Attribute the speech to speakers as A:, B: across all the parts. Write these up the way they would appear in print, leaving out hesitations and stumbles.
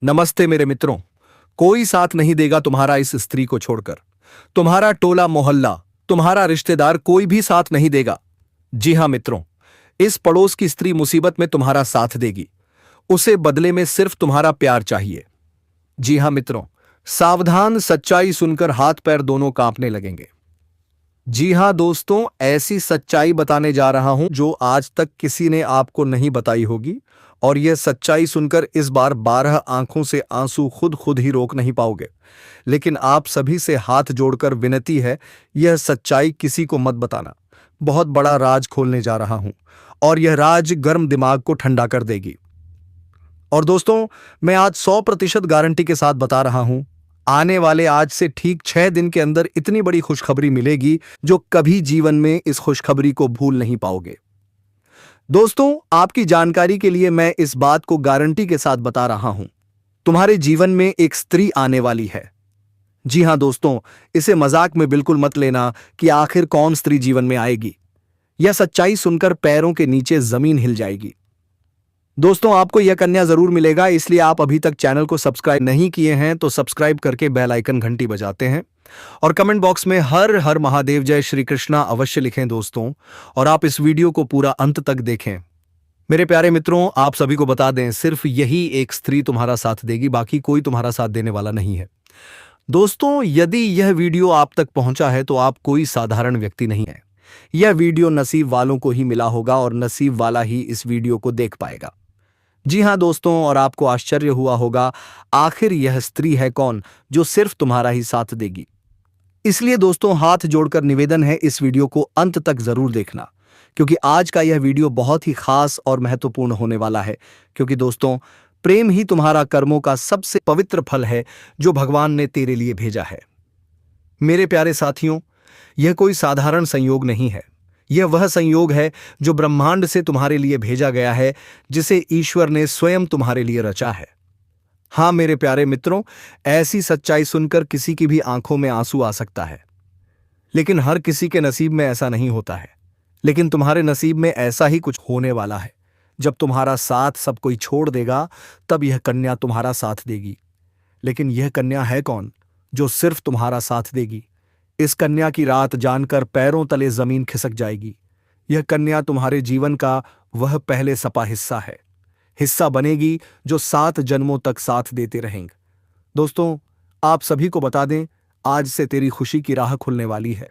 A: नमस्ते मेरे मित्रों। कोई साथ नहीं देगा तुम्हारा इस स्त्री को छोड़कर। तुम्हारा टोला मोहल्ला, तुम्हारा रिश्तेदार, कोई भी साथ नहीं देगा। जी हां मित्रों, इस पड़ोस की स्त्री मुसीबत में तुम्हारा साथ देगी। उसे बदले में सिर्फ तुम्हारा प्यार चाहिए। जी हां मित्रों, सावधान, सच्चाई सुनकर हाथ पैर दोनों कांपने लगेंगे। जी हां दोस्तों, ऐसी सच्चाई बताने जा रहा हूं जो आज तक किसी ने आपको नहीं बताई होगी। और यह सच्चाई सुनकर इस बार 12 आंखों से आंसू खुद खुद ही रोक नहीं पाओगे। लेकिन आप सभी से हाथ जोड़कर विनती है, यह सच्चाई किसी को मत बताना। बहुत बड़ा राज खोलने जा रहा हूं और यह राज गर्म दिमाग को ठंडा कर देगी। और दोस्तों, मैं आज 100% गारंटी के साथ बता रहा हूं, आने वाले आज से ठीक 6 दिन के अंदर इतनी बड़ी खुशखबरी मिलेगी जो कभी जीवन में इस खुशखबरी को भूल नहीं पाओगे। दोस्तों, आपकी जानकारी के लिए मैं इस बात को गारंटी के साथ बता रहा हूं, तुम्हारे जीवन में एक स्त्री आने वाली है। जी हां दोस्तों, इसे मजाक में बिल्कुल मत लेना कि आखिर कौन स्त्री जीवन में आएगी। यह सच्चाई सुनकर पैरों के नीचे जमीन हिल जाएगी। दोस्तों, आपको यह कन्या जरूर मिलेगा, इसलिए आप अभी तक चैनल को सब्सक्राइब नहीं किए हैं तो सब्सक्राइब करके बेल आइकन घंटी बजाते हैं और कमेंट बॉक्स में हर हर महादेव जय श्री कृष्णा अवश्य लिखें दोस्तों। और आप इस वीडियो को पूरा अंत तक देखें। मेरे प्यारे मित्रों, आप सभी को बता दें, सिर्फ यही एक स्त्री तुम्हारा साथ देगी, बाकी कोई तुम्हारा साथ देने वाला नहीं है। दोस्तों, यदि यह वीडियो आप तक पहुंचा है तो आप कोई साधारण व्यक्ति नहीं है। यह वीडियो नसीब वालों को ही मिला होगा और नसीब वाला ही इस वीडियो को देख पाएगा। जी हां दोस्तों, और आपको आश्चर्य हुआ होगा, आखिर यह स्त्री है कौन जो सिर्फ तुम्हारा ही साथ देगी। इसलिए दोस्तों, हाथ जोड़कर निवेदन है, इस वीडियो को अंत तक जरूर देखना, क्योंकि आज का यह वीडियो बहुत ही खास और महत्वपूर्ण होने वाला है। क्योंकि दोस्तों, प्रेम ही तुम्हारा कर्मों का सबसे पवित्र फल है जो भगवान ने तेरे लिए भेजा है। मेरे प्यारे साथियों, यह कोई साधारण संयोग नहीं है। यह वह संयोग है जो ब्रह्मांड से तुम्हारे लिए भेजा गया है, जिसे ईश्वर ने स्वयं तुम्हारे लिए रचा है। हां मेरे प्यारे मित्रों, ऐसी सच्चाई सुनकर किसी की भी आंखों में आंसू आ सकता है, लेकिन हर किसी के नसीब में ऐसा नहीं होता है। लेकिन तुम्हारे नसीब में ऐसा ही कुछ होने वाला है। जब तुम्हारा साथ सब कोई छोड़ देगा, तब यह कन्या तुम्हारा साथ देगी। लेकिन यह कन्या है कौन जो सिर्फ तुम्हारा साथ देगी? इस कन्या की रात जानकर पैरों तले जमीन खिसक जाएगी। यह कन्या तुम्हारे जीवन का वह पहले सपा हिस्सा बनेगी जो 7 जन्मों तक साथ देते रहेंगे। दोस्तों, आप सभी को बता दें, आज से तेरी खुशी की राह खुलने वाली है।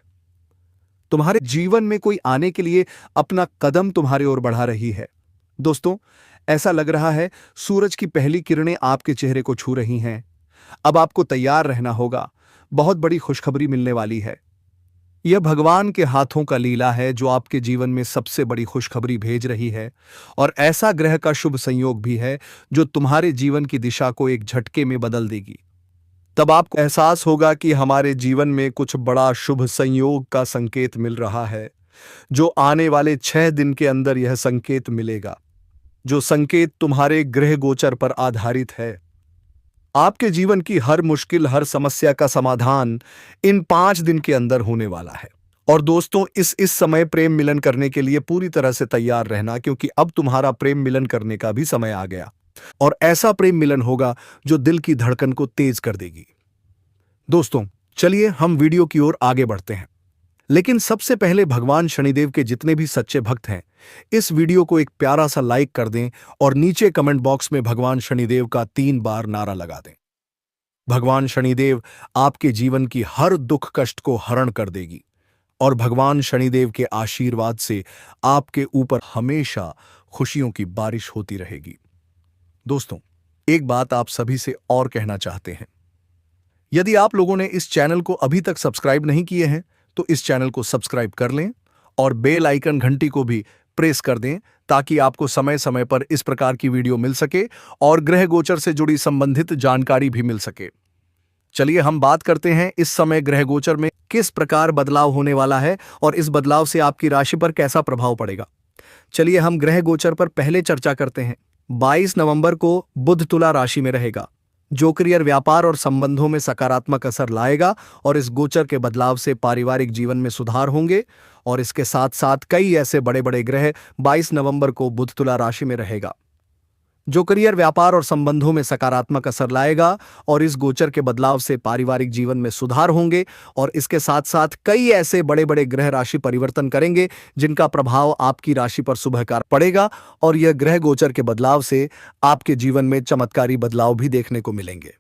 A: तुम्हारे जीवन में कोई आने के लिए अपना कदम तुम्हारे ओर बढ़ा रही है। दोस्तों, ऐसा लग रहा है सूरज की पहली किरणें आपके चेहरे को छू रही हैं। अब आपको तैयार रहना होगा, बहुत बड़ी खुशखबरी मिलने वाली है। यह भगवान के हाथों का लीला है जो आपके जीवन में सबसे बड़ी खुशखबरी भेज रही है। और ऐसा ग्रह का शुभ संयोग भी है जो तुम्हारे जीवन की दिशा को एक झटके में बदल देगी। तब आपको एहसास होगा कि हमारे जीवन में कुछ बड़ा शुभ संयोग का संकेत मिल रहा है, जो आने वाले 6 दिन के अंदर यह संकेत मिलेगा, जो संकेत तुम्हारे ग्रह गोचर पर आधारित है। आपके जीवन की हर मुश्किल, हर समस्या का समाधान इन 5 दिन के अंदर होने वाला है। और दोस्तों, इस समय प्रेम मिलन करने के लिए पूरी तरह से तैयार रहना, क्योंकि अब तुम्हारा प्रेम मिलन करने का भी समय आ गया। और ऐसा प्रेम मिलन होगा जो दिल की धड़कन को तेज कर देगी। दोस्तों, चलिए हम वीडियो की ओर आगे बढ़ते हैं। लेकिन सबसे पहले भगवान शनिदेव के जितने भी सच्चे भक्त हैं, इस वीडियो को एक प्यारा सा लाइक कर दें और नीचे कमेंट बॉक्स में भगवान शनिदेव का 3 बार नारा लगा दें। भगवान शनिदेव आपके जीवन की हर दुख कष्ट को हरण कर देगी और भगवान शनिदेव के आशीर्वाद से आपके ऊपर हमेशा खुशियों की बारिश होती रहेगी। दोस्तों, एक बात आप सभी से और कहना चाहते हैं। यदि आप लोगों ने इस चैनल को अभी तक सब्सक्राइब नहीं किए हैं तो इस चैनल को सब्सक्राइब कर लें और बेल आइकन घंटी को भी प्रेस कर दें, ताकि आपको समय समय पर इस प्रकार की वीडियो मिल सके और ग्रह गोचर से जुड़ी संबंधित जानकारी भी मिल सके। चलिए हम बात करते हैं इस समय ग्रह गोचर में किस प्रकार बदलाव होने वाला है और इस बदलाव से आपकी राशि पर कैसा प्रभाव पड़ेगा। चलिए हम ग्रह गोचर पर पहले चर्चा करते हैं। 22 नवंबर को बुध तुला राशि में रहेगा, जो करियर, व्यापार और संबंधों में सकारात्मक असर लाएगा। और इस गोचर के बदलाव से पारिवारिक जीवन में सुधार होंगे। और इसके साथ साथ कई ऐसे बड़े बड़े ग्रह 22 नवंबर को बुध तुला राशि में रहेगा। जो करियर, व्यापार और संबंधों में सकारात्मक असर लाएगा। और इस गोचर के बदलाव से पारिवारिक जीवन में सुधार होंगे और इसके साथ साथ कई ऐसे बड़े बड़े ग्रह राशि परिवर्तन करेंगे जिनका प्रभाव आपकी राशि पर शुभकार पड़ेगा। और यह ग्रह गोचर के बदलाव से आपके जीवन में चमत्कारी बदलाव भी देखने को मिलेंगे।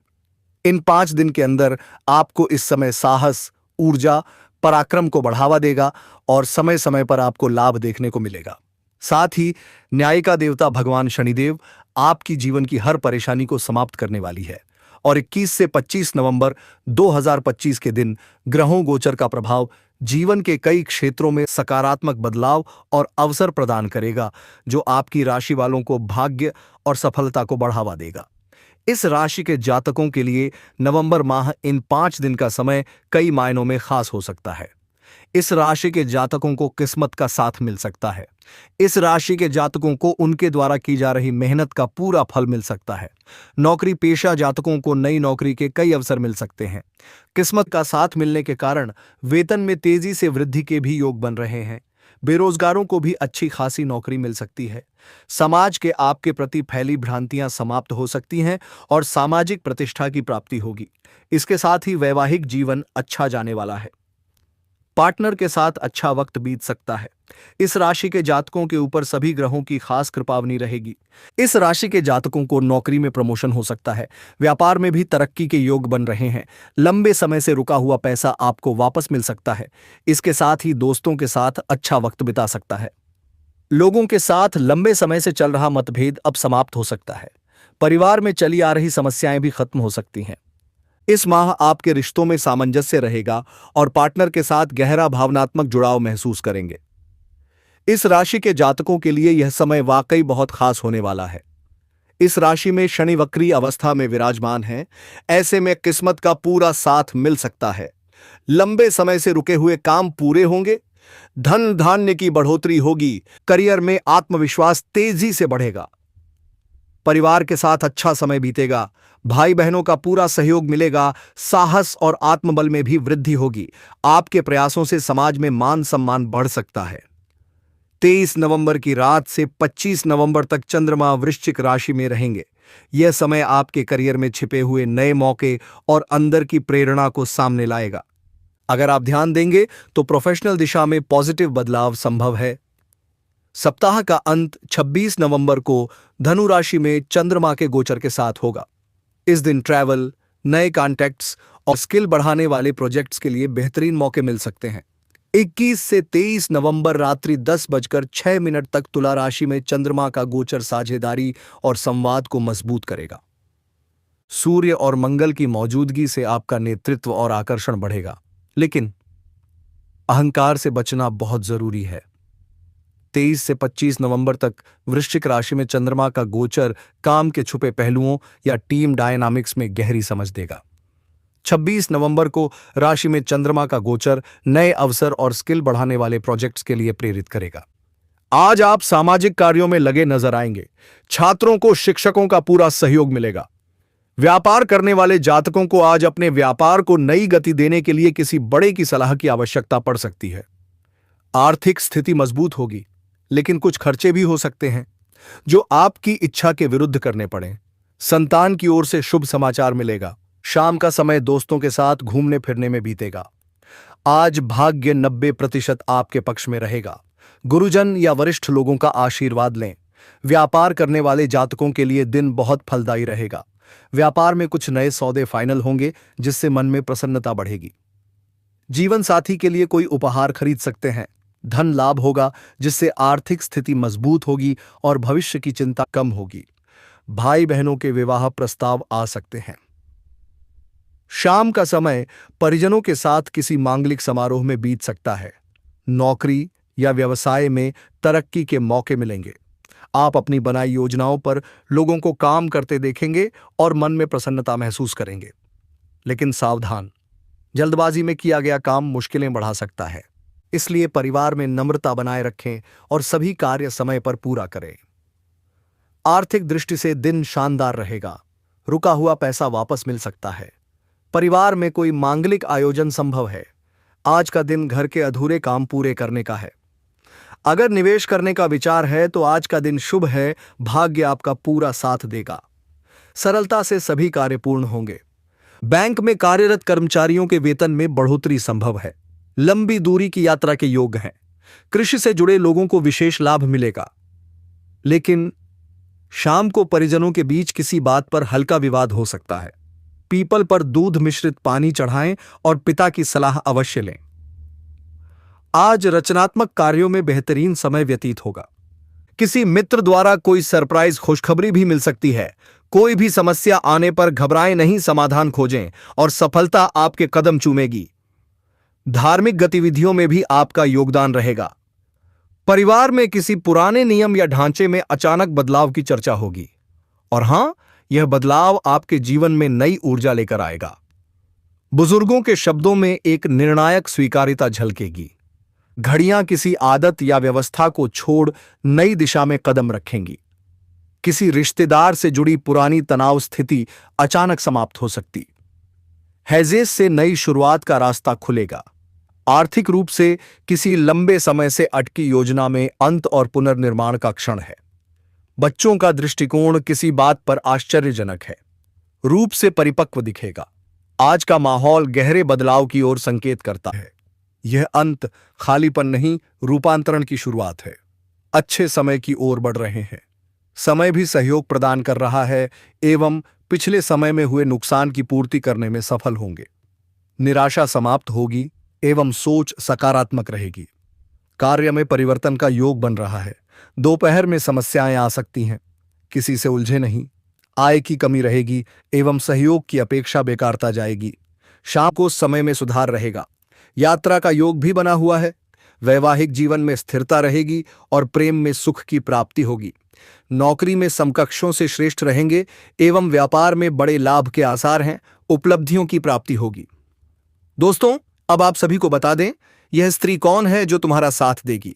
A: इन 5 दिन के अंदर आपको इस समय साहस, ऊर्जा, पराक्रम को बढ़ावा देगा और समय समय पर आपको लाभ देखने को मिलेगा। साथ ही न्याय का देवता भगवान शनिदेव आपकी जीवन की हर परेशानी को समाप्त करने वाली है। और 21 से 25 नवंबर 2025 के दिन ग्रहों गोचर का प्रभाव जीवन के कई क्षेत्रों में सकारात्मक बदलाव और अवसर प्रदान करेगा, जो आपकी राशि वालों को भाग्य और सफलता को बढ़ावा देगा। इस राशि के जातकों के लिए नवंबर माह, इन 5 दिन का समय कई मायनों में खास हो सकता है। इस राशि के जातकों को किस्मत का साथ मिल सकता है। इस राशि के जातकों को उनके द्वारा की जा रही मेहनत का पूरा फल मिल सकता है। नौकरी पेशा जातकों को नई नौकरी के कई अवसर मिल सकते हैं। किस्मत का साथ मिलने के कारण वेतन में तेजी से वृद्धि के भी योग बन रहे हैं। बेरोजगारों को भी अच्छी खासी नौकरी मिल सकती है। समाज के आपके प्रति फैली भ्रांतियां समाप्त हो सकती हैं और सामाजिक प्रतिष्ठा की प्राप्ति होगी। इसके साथ ही वैवाहिक जीवन अच्छा जाने वाला है। पार्टनर के साथ अच्छा वक्त बीत सकता है। इस राशि के जातकों के ऊपर सभी ग्रहों की खास कृपावनी रहेगी। इस राशि के जातकों को नौकरी में प्रमोशन हो सकता है। व्यापार में भी तरक्की के योग बन रहे हैं। लंबे समय से रुका हुआ पैसा आपको वापस मिल सकता है। इसके साथ ही दोस्तों के साथ अच्छा वक्त बिता सकता है। लोगों के साथ लंबे समय से चल रहा मतभेद अब समाप्त हो सकता है। परिवार में चली आ रही समस्याएं भी खत्म हो सकती हैं। इस माह आपके रिश्तों में सामंजस्य रहेगा और पार्टनर के साथ गहरा भावनात्मक जुड़ाव महसूस करेंगे। इस राशि के जातकों के लिए यह समय वाकई बहुत खास होने वाला है। इस राशि में शनि वक्री अवस्था में विराजमान है। ऐसे में किस्मत का पूरा साथ मिल सकता है। लंबे समय से रुके हुए काम पूरे होंगे। धन धान्य की बढ़ोतरी होगी। करियर में आत्मविश्वास तेजी से बढ़ेगा। परिवार के साथ अच्छा समय बीतेगा। भाई बहनों का पूरा सहयोग मिलेगा। साहस और आत्मबल में भी वृद्धि होगी। आपके प्रयासों से समाज में मान सम्मान बढ़ सकता है। 23 नवंबर की रात से 25 नवंबर तक चंद्रमा वृश्चिक राशि में रहेंगे। यह समय आपके करियर में छिपे हुए नए मौके और अंदर की प्रेरणा को सामने लाएगा। अगर आप ध्यान देंगे तो प्रोफेशनल दिशा में पॉजिटिव बदलाव संभव है। सप्ताह का अंत 26 नवंबर को धनु राशि में चंद्रमा के गोचर के साथ होगा। इस दिन ट्रैवल, नए कॉन्टैक्ट्स और स्किल बढ़ाने वाले प्रोजेक्ट्स के लिए बेहतरीन मौके मिल सकते हैं। 21 से 23 नवंबर रात्रि 10:06 तक तुला राशि में चंद्रमा का गोचर साझेदारी और संवाद को मजबूत करेगा। सूर्य और मंगल की मौजूदगी से आपका नेतृत्व और आकर्षण बढ़ेगा, लेकिन अहंकार से बचना बहुत जरूरी है। 23 से 25 नवंबर तक वृश्चिक राशि में चंद्रमा का गोचर काम के छुपे पहलुओं या टीम डायनामिक्स में गहरी समझ देगा। 26 नवंबर को राशि में चंद्रमा का गोचर नए अवसर और स्किल बढ़ाने वाले प्रोजेक्ट्स के लिए प्रेरित करेगा। आज आप सामाजिक कार्यों में लगे नजर आएंगे। छात्रों को शिक्षकों का पूरा सहयोग मिलेगा। व्यापार करने वाले जातकों को आज अपने व्यापार को नई गति देने के लिए किसी बड़े की सलाह की आवश्यकता पड़ सकती है। आर्थिक स्थिति मजबूत होगी, लेकिन कुछ खर्चे भी हो सकते हैं जो आपकी इच्छा के विरुद्ध करने पड़े। संतान की ओर से शुभ समाचार मिलेगा। शाम का समय दोस्तों के साथ घूमने फिरने में बीतेगा। आज भाग्य 90% आपके पक्ष में रहेगा। गुरुजन या वरिष्ठ लोगों का आशीर्वाद लें। व्यापार करने वाले जातकों के लिए दिन बहुत फलदायी रहेगा। व्यापार में कुछ नए सौदे फाइनल होंगे, जिससे मन में प्रसन्नता बढ़ेगी। जीवन साथी के लिए कोई उपहार खरीद सकते हैं। धन लाभ होगा, जिससे आर्थिक स्थिति मजबूत होगी और भविष्य की चिंता कम होगी। भाई बहनों के विवाह प्रस्ताव आ सकते हैं। शाम का समय परिजनों के साथ किसी मांगलिक समारोह में बीत सकता है। नौकरी या व्यवसाय में तरक्की के मौके मिलेंगे। आप अपनी बनाई योजनाओं पर लोगों को काम करते देखेंगे और मन में प्रसन्नता महसूस करेंगे। लेकिन सावधान, जल्दबाजी में किया गया काम मुश्किलें बढ़ा सकता है। इसलिए परिवार में नम्रता बनाए रखें और सभी कार्य समय पर पूरा करें। आर्थिक दृष्टि से दिन शानदार रहेगा। रुका हुआ पैसा वापस मिल सकता है। परिवार में कोई मांगलिक आयोजन संभव है। आज का दिन घर के अधूरे काम पूरे करने का है। अगर निवेश करने का विचार है तो आज का दिन शुभ है, भाग्य आपका पूरा साथ देगा। सरलता से सभी कार्य पूर्ण होंगे। बैंक में कार्यरत कर्मचारियों के वेतन में बढ़ोतरी संभव है। लंबी दूरी की यात्रा के योग हैं। कृषि से जुड़े लोगों को विशेष लाभ मिलेगा। लेकिन शाम को परिजनों के बीच किसी बात पर हल्का विवाद हो सकता है। पीपल पर दूध मिश्रित पानी चढ़ाएं और पिता की सलाह अवश्य लें। आज रचनात्मक कार्यों में बेहतरीन समय व्यतीत होगा। किसी मित्र द्वारा कोई सरप्राइज खुशखबरी भी मिल सकती है। कोई भी समस्या आने पर घबराएं नहीं, समाधान खोजें और सफलता आपके कदम चूमेगी। धार्मिक गतिविधियों में भी आपका योगदान रहेगा। परिवार में किसी पुराने नियम या ढांचे में अचानक बदलाव की चर्चा होगी और हां, यह बदलाव आपके जीवन में नई ऊर्जा लेकर आएगा। बुजुर्गों के शब्दों में एक निर्णायक स्वीकार्यता झलकेगी। घड़ियां किसी आदत या व्यवस्था को छोड़ नई दिशा में कदम रखेंगी। किसी रिश्तेदार से जुड़ी पुरानी तनाव स्थिति अचानक समाप्त हो सकती। हैजेस से नई शुरुआत का रास्ता खुलेगा। आर्थिक रूप से किसी लंबे समय से अटकी योजना में अंत और पुनर्निर्माण का क्षण है। बच्चों का दृष्टिकोण किसी बात पर आश्चर्यजनक है। रूप से परिपक्व दिखेगा। आज का माहौल गहरे बदलाव की ओर संकेत करता है। यह अंत खालीपन नहीं, रूपांतरण की शुरुआत है। अच्छे समय की ओर बढ़ रहे हैं। समय भी सहयोग प्रदान कर रहा है एवं पिछले समय में हुए नुकसान की पूर्ति करने में सफल होंगे। निराशा समाप्त होगी एवं सोच सकारात्मक रहेगी। कार्य में परिवर्तन का योग बन रहा है। दोपहर में समस्याएं आ सकती हैं। किसी से उलझे नहीं। आय की कमी रहेगी एवं सहयोग की अपेक्षा बेकारता जाएगी। शाम को समय में सुधार रहेगा। यात्रा का योग भी बना हुआ है। वैवाहिक जीवन में स्थिरता रहेगी और प्रेम में सुख की प्राप्ति होगी। नौकरी में समकक्षों से श्रेष्ठ रहेंगे एवं व्यापार में बड़े लाभ के आसार हैं। उपलब्धियों की प्राप्ति होगी। दोस्तों, अब आप सभी को बता दें, यह स्त्री कौन है जो तुम्हारा साथ देगी।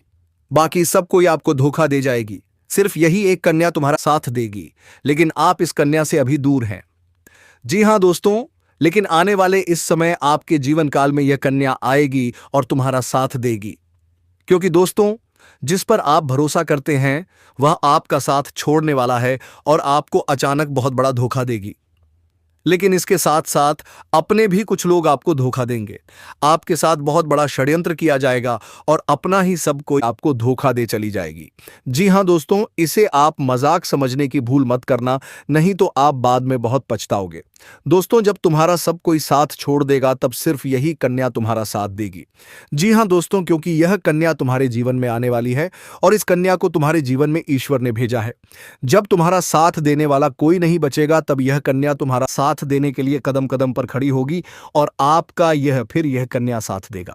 A: बाकी सब कोई आपको धोखा दे जाएगी। सिर्फ यही एक कन्या तुम्हारा साथ देगी, लेकिन आप इस कन्या से अभी दूर हैं। जी हां दोस्तों, लेकिन आने वाले इस समय आपके जीवन काल में यह कन्या आएगी और तुम्हारा साथ देगी। क्योंकि दोस्तों, जिस पर आप भरोसा करते हैं वह आपका साथ छोड़ने वाला है और आपको अचानक बहुत बड़ा धोखा देगी। लेकिन इसके साथ साथ अपने भी कुछ लोग आपको धोखा देंगे। आपके साथ बहुत बड़ा षड्यंत्र किया जाएगा और अपना ही सब कोई आपको धोखा दे चली जाएगी। जी हां दोस्तों, इसे आप मजाक समझने की भूल मत करना, नहीं तो आप बाद में बहुत पछताओगे। दोस्तों, जब तुम्हारा सब कोई साथ छोड़ देगा तब सिर्फ यही कन्या तुम्हारा साथ देगी। जी हां दोस्तों, क्योंकि यह कन्या तुम्हारे जीवन में आने वाली है और इस कन्या को तुम्हारे जीवन में ईश्वर ने भेजा है। जब तुम्हारा साथ देने वाला कोई नहीं बचेगा तब यह कन्या तुम्हारा साथ देने के लिए कदम कदम पर खड़ी होगी और आपका यह कन्या साथ देगा।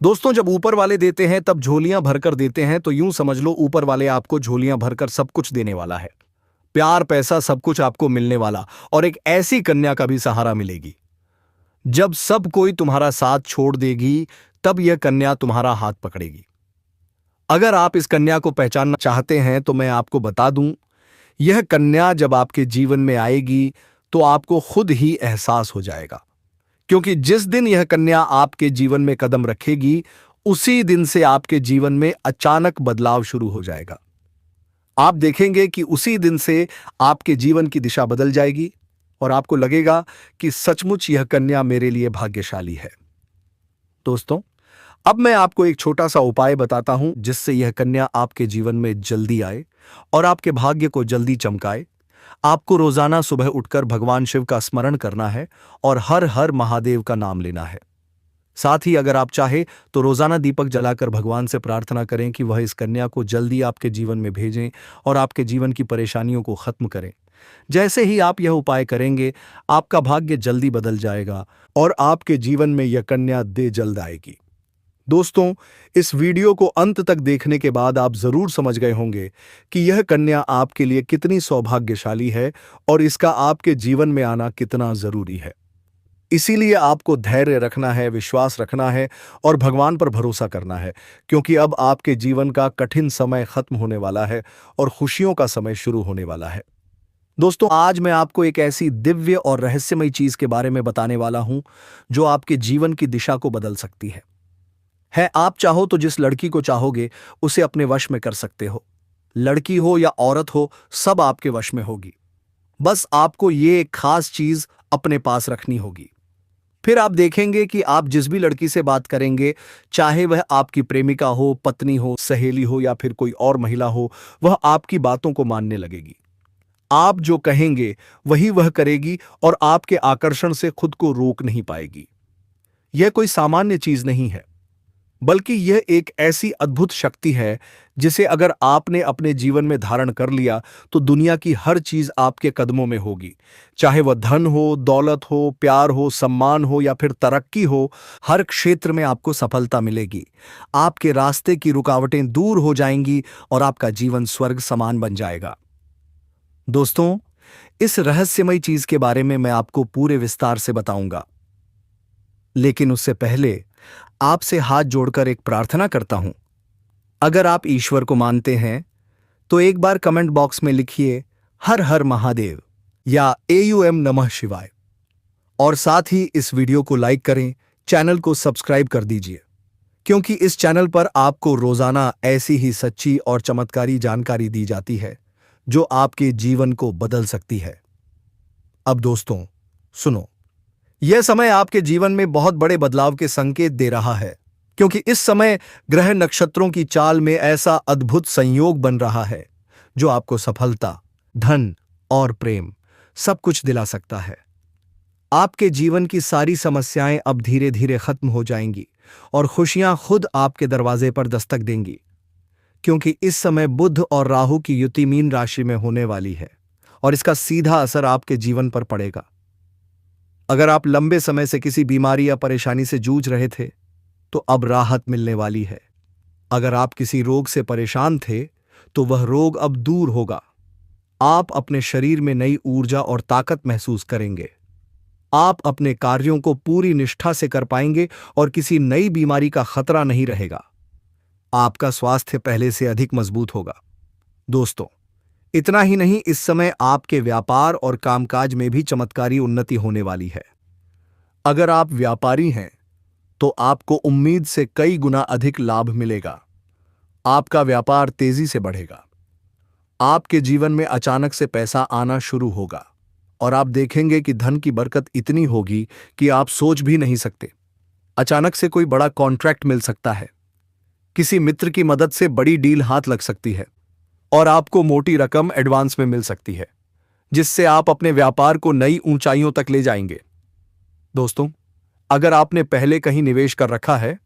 A: दोस्तों, जब ऊपर वाले देते हैं तब झोलियां भरकर देते हैं, तो यूं समझ लो ऊपर वाले आपको झोलियां भरकर सब कुछ देने वाला है। प्यार, पैसा, सब कुछ आपको मिलने वाला और एक ऐसी कन्या का भी सहारा मिलेगी। जब सब कोई तुम्हारा साथ छोड़ देगी तब यह कन्या तुम्हारा हाथ पकड़ेगी। अगर आप इस कन्या को पहचानना चाहते हैं तो मैं आपको बता दूं, यह कन्या जब आपके जीवन में आएगी तो आपको खुद ही एहसास हो जाएगा। क्योंकि जिस दिन यह कन्या आपके जीवन में कदम रखेगी उसी दिन से आपके जीवन में अचानक बदलाव शुरू हो जाएगा। आप देखेंगे कि उसी दिन से आपके जीवन की दिशा बदल जाएगी और आपको लगेगा कि सचमुच यह कन्या मेरे लिए भाग्यशाली है। दोस्तों, अब मैं आपको एक छोटा सा उपाय बताता हूं जिससे यह कन्या आपके जीवन में जल्दी आए और आपके भाग्य को जल्दी चमकाए। आपको रोजाना सुबह उठकर भगवान शिव का स्मरण करना है और हर हर महादेव का नाम लेना है। साथ ही अगर आप चाहे तो रोजाना दीपक जलाकर भगवान से प्रार्थना करें कि वह इस कन्या को जल्दी आपके जीवन में भेजें और आपके जीवन की परेशानियों को खत्म करें। जैसे ही आप यह उपाय करेंगे आपका भाग्य जल्दी बदल जाएगा और आपके जीवन में यह कन्या दे जल्द आएगी। दोस्तों, इस वीडियो को अंत तक देखने के बाद आप जरूर समझ गए होंगे कि यह कन्या आपके लिए कितनी सौभाग्यशाली है और इसका आपके जीवन में आना कितना जरूरी है। इसीलिए आपको धैर्य रखना है, विश्वास रखना है और भगवान पर भरोसा करना है, क्योंकि अब आपके जीवन का कठिन समय खत्म होने वाला है और खुशियों का समय शुरू होने वाला है। दोस्तों, आज मैं आपको एक ऐसी दिव्य और रहस्यमयी चीज के बारे में बताने वाला हूं जो आपके जीवन की दिशा को बदल सकती है। है। आप चाहो तो जिस लड़की को चाहोगे उसे अपने वश में कर सकते हो। लड़की हो या औरत हो, सब आपके वश में होगी। बस आपको ये एक खास चीज अपने पास रखनी होगी। फिर आप देखेंगे कि आप जिस भी लड़की से बात करेंगे, चाहे वह आपकी प्रेमिका हो, पत्नी हो, सहेली हो या फिर कोई और महिला हो, वह आपकी बातों को मानने लगेगी। आप जो कहेंगे वही वह करेगी और आपके आकर्षण से खुद को रोक नहीं पाएगी। यह कोई सामान्य चीज नहीं है, बल्कि यह एक ऐसी अद्भुत शक्ति है जिसे अगर आपने अपने जीवन में धारण कर लिया तो दुनिया की हर चीज आपके कदमों में होगी। चाहे वह धन हो, दौलत हो, प्यार हो, सम्मान हो या फिर तरक्की हो, हर क्षेत्र में आपको सफलता मिलेगी। आपके रास्ते की रुकावटें दूर हो जाएंगी और आपका जीवन स्वर्ग समान बन जाएगा। दोस्तों, इस रहस्यमय चीज के बारे में मैं आपको पूरे विस्तार से बताऊंगा, लेकिन उससे पहले आपसे हाथ जोड़कर एक प्रार्थना करता हूं। अगर आप ईश्वर को मानते हैं तो एक बार कमेंट बॉक्स में लिखिए हर हर महादेव या AUM नमः शिवाय, और साथ ही इस वीडियो को लाइक करें, चैनल को सब्सक्राइब कर दीजिए, क्योंकि इस चैनल पर आपको रोजाना ऐसी ही सच्ची और चमत्कारी जानकारी दी जाती है जो आपके जीवन को बदल सकती है। अब दोस्तों सुनो, यह समय आपके जीवन में बहुत बड़े बदलाव के संकेत दे रहा है, क्योंकि इस समय ग्रह नक्षत्रों की चाल में ऐसा अद्भुत संयोग बन रहा है जो आपको सफलता, धन और प्रेम सब कुछ दिला सकता है। आपके जीवन की सारी समस्याएं अब धीरे धीरे खत्म हो जाएंगी और खुशियां खुद आपके दरवाजे पर दस्तक देंगी, क्योंकि इस समय बुध और राहु की युति मीन राशि में होने वाली है और इसका सीधा असर आपके जीवन पर पड़ेगा। अगर आप लंबे समय से किसी बीमारी या परेशानी से जूझ रहे थे तो अब राहत मिलने वाली है। अगर आप किसी रोग से परेशान थे तो वह रोग अब दूर होगा। आप अपने शरीर में नई ऊर्जा और ताकत महसूस करेंगे। आप अपने कार्यों को पूरी निष्ठा से कर पाएंगे और किसी नई बीमारी का खतरा नहीं रहेगा। आपका स्वास्थ्य पहले से अधिक मजबूत होगा। दोस्तों, इतना ही नहीं, इस समय आपके व्यापार और कामकाज में भी चमत्कारी उन्नति होने वाली है। अगर आप व्यापारी हैं तो आपको उम्मीद से कई गुना अधिक लाभ मिलेगा। आपका व्यापार तेजी से बढ़ेगा। आपके जीवन में अचानक से पैसा आना शुरू होगा और आप देखेंगे कि धन की बरकत इतनी होगी कि आप सोच भी नहीं सकते। अचानक से कोई बड़ा कॉन्ट्रैक्ट मिल सकता है, किसी मित्र की मदद से बड़ी डील हाथ लग सकती है और आपको मोटी रकम एडवांस में मिल सकती है, जिससे आप अपने व्यापार को नई ऊंचाइयों तक ले जाएंगे। दोस्तों, अगर आपने पहले कहीं निवेश कर रखा है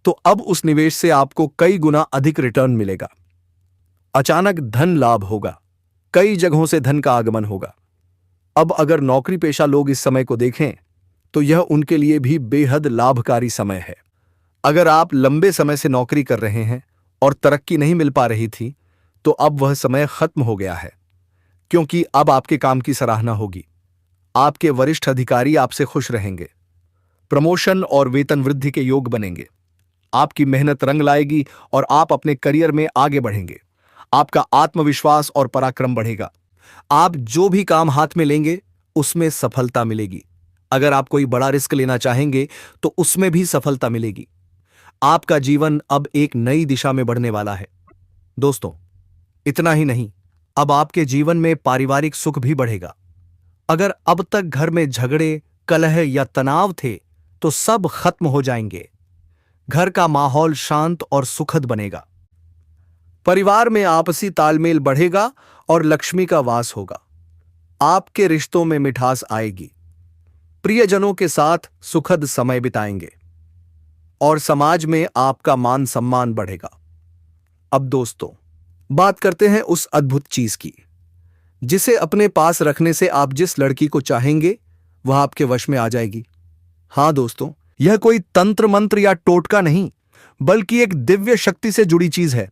A: तो अब उस निवेश से आपको कई गुना अधिक रिटर्न मिलेगा। अचानक धन लाभ होगा, कई जगहों से धन का आगमन होगा। अब अगर नौकरी पेशा लोग इस समय को देखें तो यह उनके लिए भी बेहद लाभकारी समय है। अगर आप लंबे समय से नौकरी कर रहे हैं और तरक्की नहीं मिल पा रही थी तो अब वह समय खत्म हो गया है, क्योंकि अब आपके काम की सराहना होगी। आपके वरिष्ठ अधिकारी आपसे खुश रहेंगे। प्रमोशन और वेतन वृद्धि के योग बनेंगे। आपकी मेहनत रंग लाएगी और आप अपने करियर में आगे बढ़ेंगे। आपका आत्मविश्वास और पराक्रम बढ़ेगा। आप जो भी काम हाथ में लेंगे उसमें सफलता मिलेगी। अगर आप कोई बड़ा रिस्क लेना चाहेंगे तो उसमें भी सफलता मिलेगी। आपका जीवन अब एक नई दिशा में बढ़ने वाला है। दोस्तों, इतना ही नहीं, अब आपके जीवन में पारिवारिक सुख भी बढ़ेगा। अगर अब तक घर में झगड़े, कलह या तनाव थे तो सब खत्म हो जाएंगे। घर का माहौल शांत और सुखद बनेगा। परिवार में आपसी तालमेल बढ़ेगा और लक्ष्मी का वास होगा। आपके रिश्तों में मिठास आएगी। प्रियजनों के साथ सुखद समय बिताएंगे और समाज में आपका मान सम्मान बढ़ेगा। अब दोस्तों, बात करते हैं उस अद्भुत चीज की जिसे अपने पास रखने से आप जिस लड़की को चाहेंगे वह आपके वश में आ जाएगी। हां दोस्तों, यह कोई तंत्र मंत्र या टोटका नहीं, बल्कि एक दिव्य शक्ति से जुड़ी चीज है,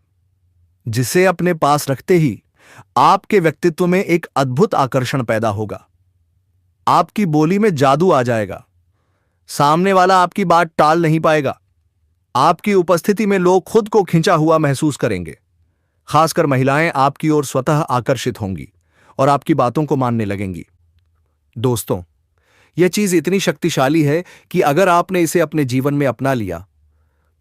A: जिसे अपने पास रखते ही आपके व्यक्तित्व में एक अद्भुत आकर्षण पैदा होगा। आपकी बोली में जादू आ जाएगा। सामने वाला आपकी बात टाल नहीं पाएगा। आपकी उपस्थिति में लोग खुद को खिंचा हुआ महसूस करेंगे। खासकर महिलाएं आपकी ओर स्वतः आकर्षित होंगी और आपकी बातों को मानने लगेंगी। दोस्तों, यह चीज इतनी शक्तिशाली है कि अगर आपने इसे अपने जीवन में अपना लिया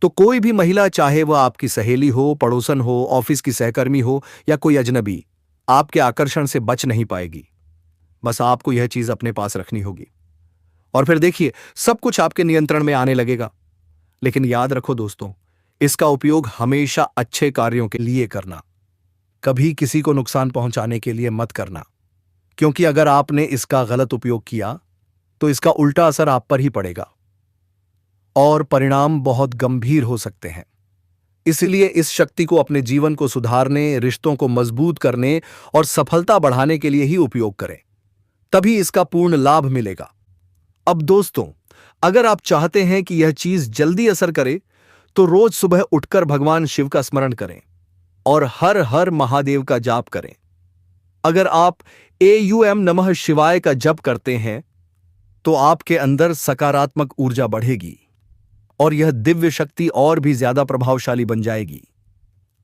A: तो कोई भी महिला, चाहे वह आपकी सहेली हो, पड़ोसन हो, ऑफिस की सहकर्मी हो या कोई अजनबी, आपके आकर्षण से बच नहीं पाएगी। बस आपको यह चीज अपने पास रखनी होगी और फिर देखिए सब कुछ आपके नियंत्रण में आने लगेगा। लेकिन याद रखो दोस्तों, इसका उपयोग हमेशा अच्छे कार्यों के लिए करना, कभी किसी को नुकसान पहुंचाने के लिए मत करना, क्योंकि अगर आपने इसका गलत उपयोग किया तो इसका उल्टा असर आप पर ही पड़ेगा और परिणाम बहुत गंभीर हो सकते हैं। इसलिए इस शक्ति को अपने जीवन को सुधारने, रिश्तों को मजबूत करने और सफलता बढ़ाने के लिए ही उपयोग करें, तभी इसका पूर्ण लाभ मिलेगा। अब दोस्तों, अगर आप चाहते हैं कि यह चीज जल्दी असर करे तो रोज सुबह उठकर भगवान शिव का स्मरण करें और हर हर महादेव का जाप करें। अगर आप AUM नमः शिवाय का जप करते हैं तो आपके अंदर सकारात्मक ऊर्जा बढ़ेगी और यह दिव्य शक्ति और भी ज्यादा प्रभावशाली बन जाएगी।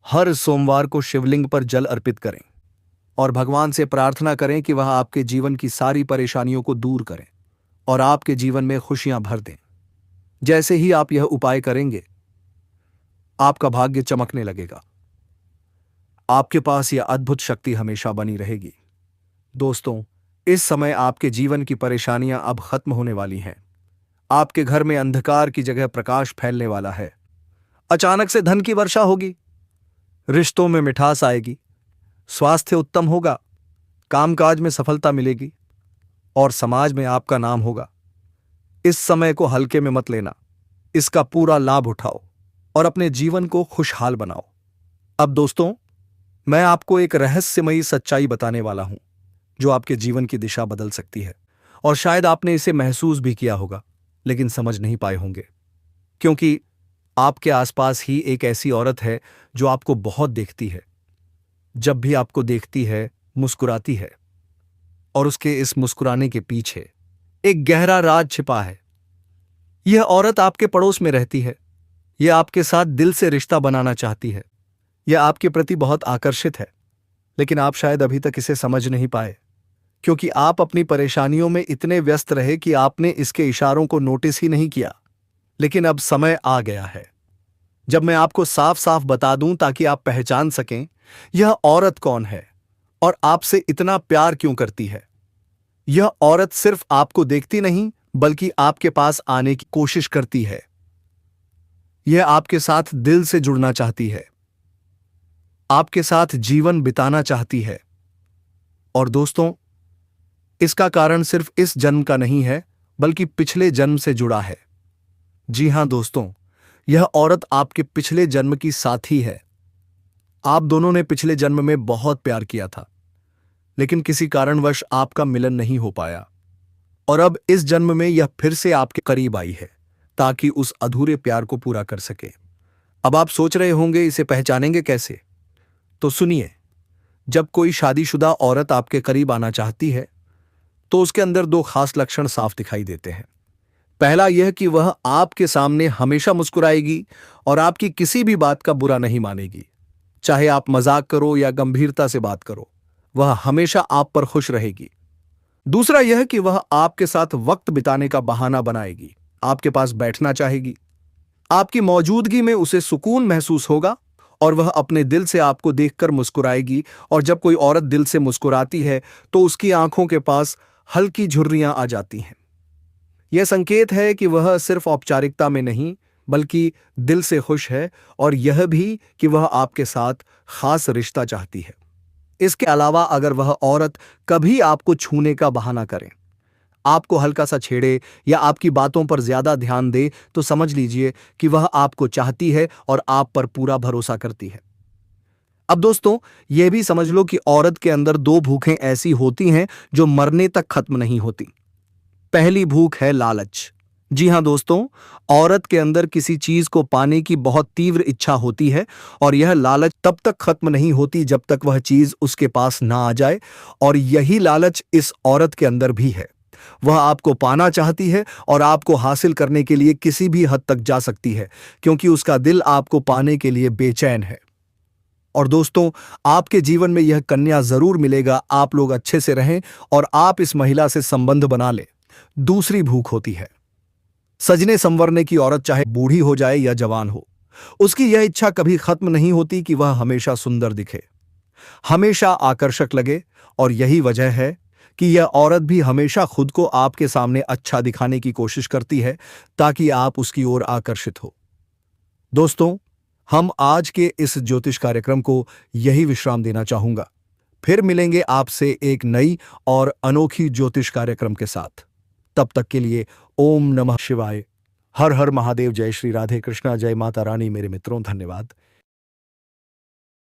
A: हर सोमवार को शिवलिंग पर जल अर्पित करें और भगवान से प्रार्थना करें कि वह आपके जीवन की सारी परेशानियों को दूर करें और आपके जीवन में खुशियां भर दें। जैसे ही आप यह उपाय करेंगे, आपका भाग्य चमकने लगेगा। आपके पास यह अद्भुत शक्ति हमेशा बनी रहेगी। दोस्तों, इस समय आपके जीवन की परेशानियां अब खत्म होने वाली हैं। आपके घर में अंधकार की जगह प्रकाश फैलने वाला है। अचानक से धन की वर्षा होगी, रिश्तों में मिठास आएगी, स्वास्थ्य उत्तम होगा, कामकाज में सफलता मिलेगी और समाज में आपका नाम होगा। इस समय को हल्के में मत लेना, इसका पूरा लाभ उठाओ और अपने जीवन को खुशहाल बनाओ। अब दोस्तों, मैं आपको एक रहस्यमयी सच्चाई बताने वाला हूं जो आपके जीवन की दिशा बदल सकती है और शायद आपने इसे महसूस भी किया होगा लेकिन समझ नहीं पाए होंगे, क्योंकि आपके आसपास ही एक ऐसी औरत है जो आपको बहुत देखती है। जब भी आपको देखती है, मुस्कुराती है और उसके इस मुस्कुराने के पीछे एक गहरा राज छिपा है। यह औरत आपके पड़ोस में रहती है, यह आपके साथ दिल से रिश्ता बनाना चाहती है, यह आपके प्रति बहुत आकर्षित है, लेकिन आप शायद अभी तक इसे समझ नहीं पाए क्योंकि आप अपनी परेशानियों में इतने व्यस्त रहे कि आपने इसके इशारों को नोटिस ही नहीं किया। लेकिन अब समय आ गया है जब मैं आपको साफ साफ बता दूं ताकि आप पहचान सकें यह औरत कौन है और आपसे इतना प्यार क्यों करती है। यह औरत सिर्फ आपको देखती नहीं बल्कि आपके पास आने की कोशिश करती है। यह आपके साथ दिल से जुड़ना चाहती है, आपके साथ जीवन बिताना चाहती है। और दोस्तों, इसका कारण सिर्फ इस जन्म का नहीं है बल्कि पिछले जन्म से जुड़ा है। जी हां दोस्तों, यह औरत आपके पिछले जन्म की साथी है। आप दोनों ने पिछले जन्म में बहुत प्यार किया था, लेकिन किसी कारणवश आपका मिलन नहीं हो पाया और अब इस जन्म में यह फिर से आपके करीब आई है ताकि उस अधूरे प्यार को पूरा कर सके। अब आप सोच रहे होंगे इसे पहचानेंगे कैसे? तो सुनिए, जब कोई शादीशुदा औरत आपके करीब आना चाहती है तो उसके अंदर दो खास लक्षण साफ दिखाई देते हैं। पहला यह कि वह आपके सामने हमेशा मुस्कुराएगी और आपकी किसी भी बात का बुरा नहीं मानेगी। चाहे आप मजाक करो या गंभीरता से बात करो, वह हमेशा आप पर खुश रहेगी। दूसरा यह कि वह आपके साथ वक्त बिताने का बहाना बनाएगी, आपके पास बैठना चाहेगी। आपकी मौजूदगी में उसे सुकून महसूस होगा और वह अपने दिल से आपको देखकर मुस्कुराएगी। और जब कोई औरत दिल से मुस्कुराती है तो उसकी आंखों के पास हल्की झुर्रियां आ जाती हैं। यह संकेत है कि वह सिर्फ औपचारिकता में नहीं बल्कि दिल से खुश है और यह भी कि वह आपके साथ खास रिश्ता चाहती है। इसके अलावा अगर वह औरत कभी आपको छूने का बहाना करे, आपको हल्का सा छेड़े या आपकी बातों पर ज्यादा ध्यान दे तो समझ लीजिए कि वह आपको चाहती है और आप पर पूरा भरोसा करती है। अब दोस्तों, यह भी समझ लो कि औरत के अंदर दो भूखें ऐसी होती हैं जो मरने तक खत्म नहीं होती। पहली भूख है लालच। जी हां दोस्तों, औरत के अंदर किसी चीज को पाने की बहुत तीव्र इच्छा होती है और यह लालच तब तक खत्म नहीं होती जब तक वह चीज उसके पास ना आ जाए। और यही लालच इस औरत के अंदर भी है। वह आपको पाना चाहती है और आपको हासिल करने के लिए किसी भी हद तक जा सकती है क्योंकि उसका दिल आपको पाने के लिए बेचैन है। और दोस्तों, आपके जीवन में यह कन्या जरूर मिलेगा, आप लोग अच्छे से रहें और आप इस महिला से संबंध बना लें। दूसरी भूख होती है सजने संवरने की औरत, चाहे बूढ़ी हो जाए या जवान हो। उसकी यह इच्छा कभी खत्म नहीं होती कि वह हमेशा सुंदर दिखे, हमेशा आकर्षक लगे। और यही वजह है कि यह औरत भी हमेशा खुद को आपके सामने अच्छा दिखाने की कोशिश करती है ताकि आप उसकी ओर आकर्षित हो। दोस्तों, हम आज के इस ज्योतिष कार्यक्रम को यही विश्राम देना चाहूंगा। फिर मिलेंगे आपसे एक नई और अनोखी ज्योतिष कार्यक्रम के साथ। तब तक के लिए ओम नमः शिवाय, हर हर महादेव, जय श्री राधे कृष्णा, जय माता रानी। मेरे मित्रों, धन्यवाद।